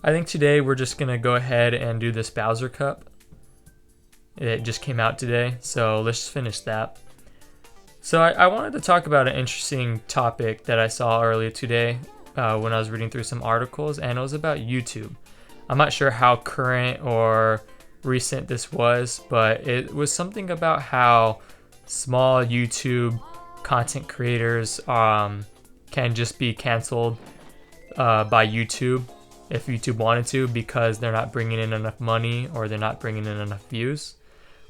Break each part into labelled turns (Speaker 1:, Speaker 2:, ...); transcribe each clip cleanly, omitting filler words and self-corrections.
Speaker 1: I think today we're just gonna go ahead and do this Bowser Cup. It just came out today, so let's finish that. So I wanted to talk about an interesting topic that I saw earlier today when I was reading through some articles, and it was about YouTube. I'm not sure how current or recent this was, but it was something about how small YouTube content creators can just be canceled by YouTube if YouTube wanted to, because they're not bringing in enough money or they're not bringing in enough views,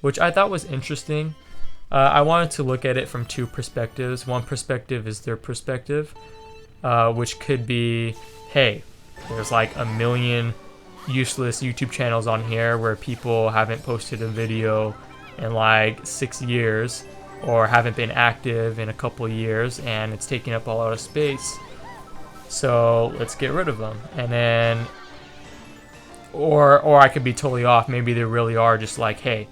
Speaker 1: which I thought was interesting. I wanted to look at it from two perspectives. One perspective is their perspective, which could be, hey, there's like a million useless YouTube channels on here where people haven't posted a video in like 6 years or haven't been active in a couple years, and it's taking up a lot of space. So let's get rid of them. And then, or I could be totally off. Maybe they really are just like, hey,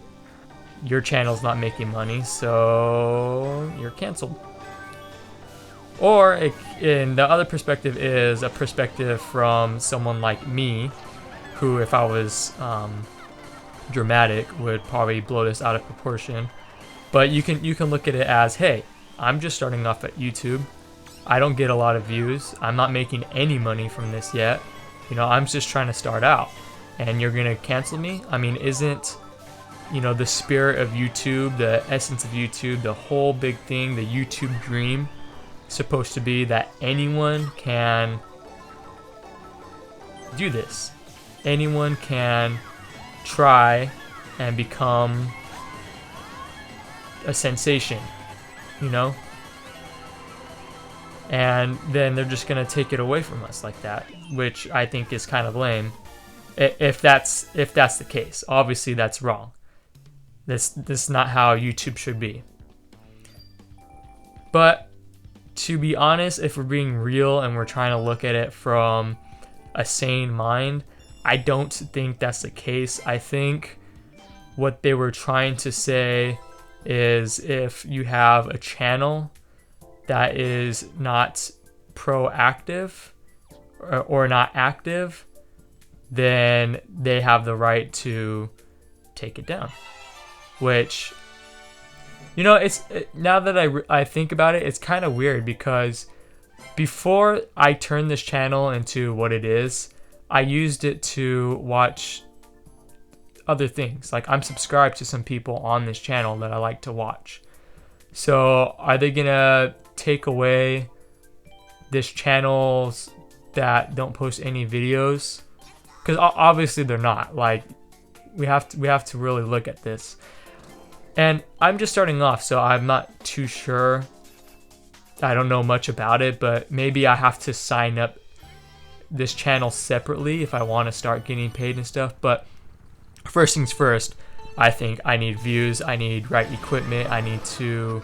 Speaker 1: your channel's not making money, so you're canceled. Or in the other perspective is a perspective from someone like me, who, if I was dramatic, would probably blow this out of proportion. But you can look at it as, hey, I'm just starting off at YouTube. I don't get a lot of views. I'm not making any money from this yet. I'm just trying to start out. And you're gonna cancel me? I mean, isn't, the spirit of YouTube, the essence of YouTube, the whole big thing, the YouTube dream, supposed to be that anyone can do this? Anyone can try and become a sensation, and then they're just gonna take it away from us like that, which I think is kind of lame. If that's the case, obviously that's wrong. This is not how YouTube should be. But to be honest, if we're being real and we're trying to look at it from a sane mind, I don't think that's the case. I think what they were trying to say is, if you have a channel that is not proactive or not active, then they have the right to take it down. Which, it's now that I think about it, it's kind of weird, because before I turned this channel into what it is, I used it to watch other things. Like, I'm subscribed to some people on this channel that I like to watch. So are they gonna take away this channels that don't post any videos? Because obviously they're not. Like, we have to really look at this. And I'm just starting off, so I'm not too sure. I don't know much about it, but maybe I have to sign up this channel separately if I want to start getting paid and stuff. But first things first, I think I need views, I need right equipment, I need to,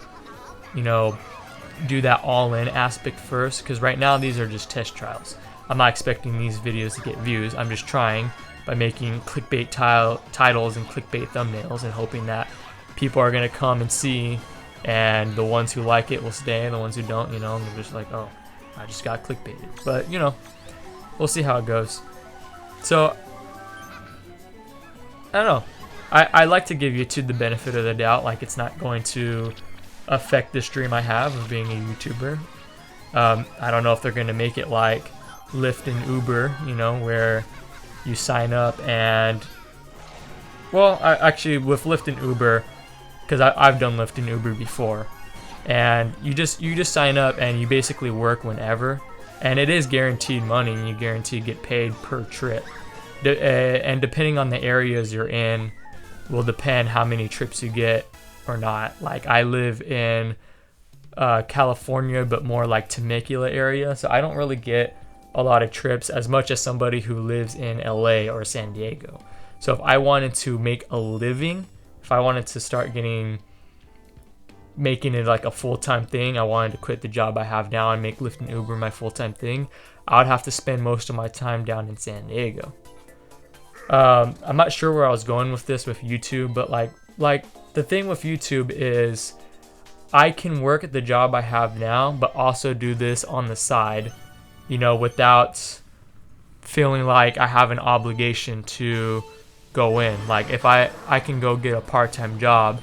Speaker 1: do that all-in aspect first, because right now these are just test trials. I'm not expecting these videos to get views. I'm just trying by making clickbait titles and clickbait thumbnails and hoping that people are going to come and see, and the ones who like it will stay, and the ones who don't, they're just like, oh, I just got clickbaited. But, we'll see how it goes. So, I don't know. I like to give YouTube the benefit of the doubt, like it's not going to affect this dream I have of being a YouTuber. I don't know if they're going to make it like Lyft and Uber, where you sign up and, well, actually with Lyft and Uber, because I've done Lyft and Uber before, and you just sign up and you basically work whenever, and it is guaranteed money, and you guarantee to get paid per trip. And depending on the areas you're in will depend how many trips you get or not. Like, I live in California, but more like Temecula area, so I don't really get a lot of trips as much as somebody who lives in LA or San Diego. So if I wanted to make a living, if I wanted to start making it like a full-time thing, I wanted to quit the job I have now and make Lyft and Uber my full-time thing, I would have to spend most of my time down in San Diego. I'm not sure where I was going with this with YouTube, but like the thing with YouTube is I can work at the job I have now, but also do this on the side, without feeling like I have an obligation to go in. Like if I can go get a part-time job,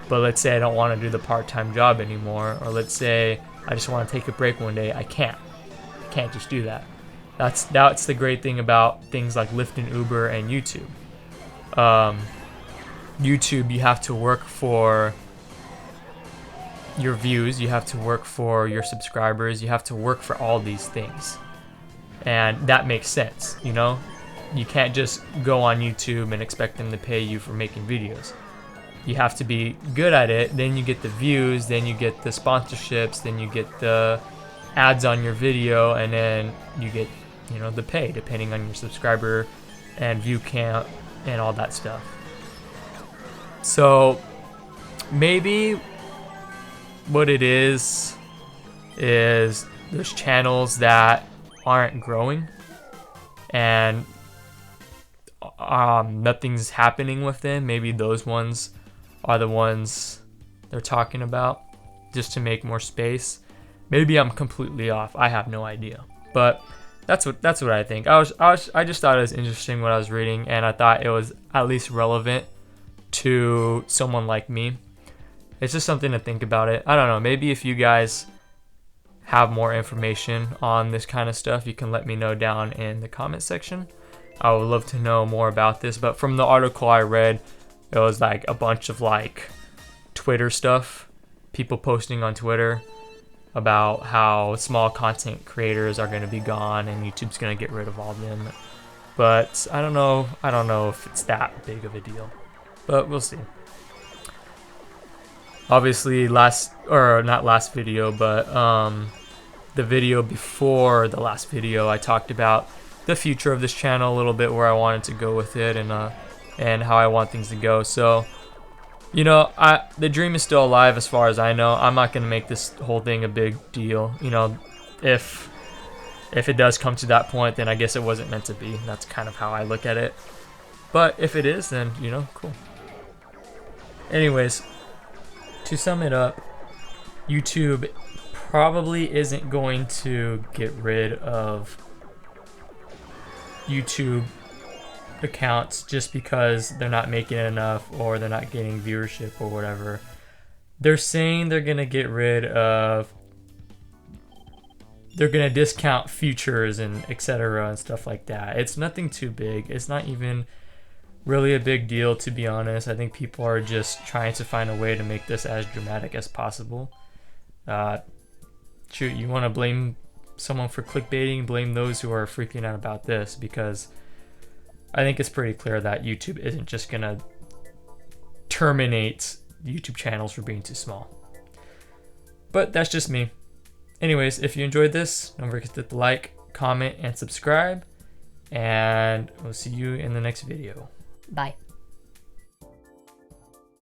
Speaker 1: but let's say I don't want to do the part-time job anymore, or let's say I just want to take a break one day, I can't just do that. That's the great thing about things like Lyft and Uber and YouTube. YouTube, you have to work for your views, you have to work for your subscribers, you have to work for all these things, and that makes sense. You can't just go on YouTube and expect them to pay you for making videos. You have to be good at it, then you get the views, then you get the sponsorships, then you get the ads on your video, and then you get the pay depending on your subscriber and view count and all that stuff. So maybe what it is there's channels that aren't growing and nothing's happening with them. Maybe those ones are the ones they're talking about, just to make more space. Maybe I'm completely off. I have no idea. But that's what I think. I just thought it was interesting what I was reading, and I thought it was at least relevant to someone like me. It's just something to think about it. I don't know. Maybe if you guys have more information on this kind of stuff, you can let me know down in the comment section. I would love to know more about this. But from the article I read, it was like a bunch of like Twitter stuff, people posting on Twitter about how small content creators are going to be gone and YouTube's going to get rid of all of them. But I don't know if it's that big of a deal, but we'll see. Obviously not last video, but the video before the last video, I talked about the future of this channel a little bit, where I wanted to go with it, and how I want things to go. So the dream is still alive as far as I know. I'm not going to make this whole thing a big deal. If it does come to that point, then I guess it wasn't meant to be. That's kind of how I look at it. But if it is, then cool. Anyways, to sum it up, YouTube probably isn't going to get rid of YouTube accounts just because they're not making enough or they're not getting viewership or whatever. They're saying they're gonna discount features and etc. and stuff like that. It's nothing too big. It's not even really a big deal, to be honest. I think people are just trying to find a way to make this as dramatic as possible. Shoot, you want to blame someone for clickbaiting, blame those who are freaking out about this, because I think it's pretty clear that YouTube isn't just gonna terminate YouTube channels for being too small. But that's just me. Anyways, if you enjoyed this, don't forget to hit the like, comment, and subscribe, and we'll see you in the next video.
Speaker 2: Bye.